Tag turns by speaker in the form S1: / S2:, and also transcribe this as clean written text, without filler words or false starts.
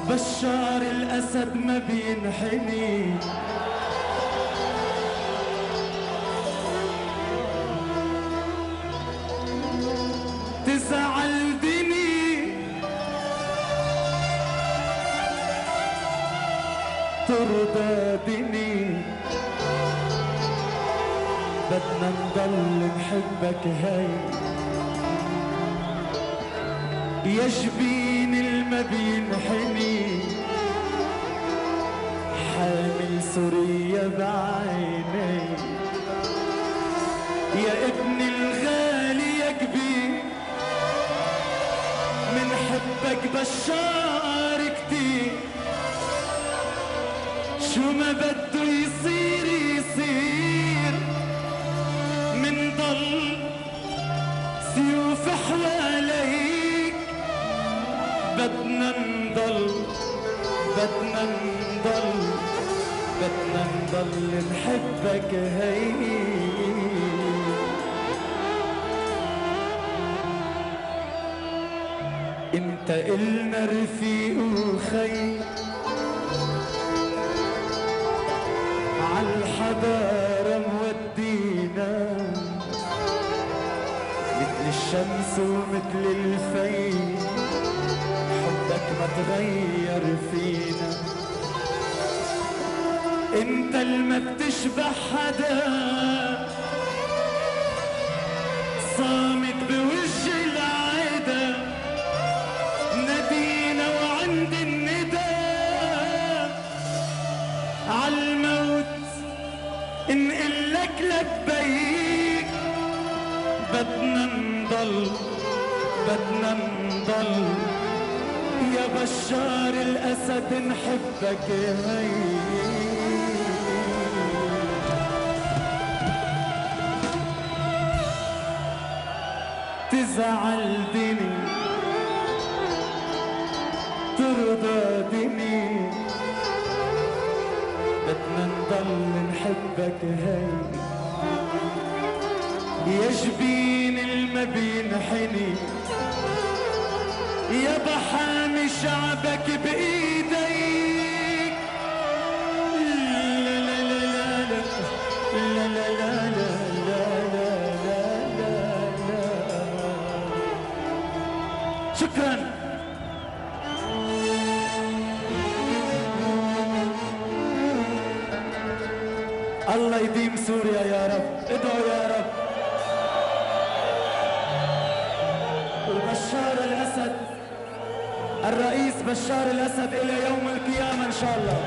S1: بشار الأسد ما بينحني، تزعل دني ترضى دني، بدنا نضل نحبك هاي يا جبين الما بينحني، حامل سوريا بعيني يا ابن الغالي يا كبير، منحبك بشار كتير، شو ما بده يصير يصير، منضل سيوف حواليك، بدنا نضل بدنا نضل بدنا نضل نحبك هي. انت إلنا رفيق وخي عالحضارة مودينا، مثل الشمس ومثل الفي، حبك ما تغير فينا، انت الما بتشبه حدا، صامت بوجه العدا، نادينا وعند الندى، عالموت نقلك لبيك، بدنا نضل بدنا نضل يا بشار الأسد نحبك هي. تزعل دني ترضى دني، بدنا نضل نحبك هي يا جبين الما بينحني، يا بحامي شعبك بإيديك، لا لا لا لا لا لا لا لا لا لا. شكرا. الله يديم سوريا يا رب، ادعوا يا رب. وبشار الأسد، الرئيس بشار الأسد إلى يوم القيامة إن شاء الله.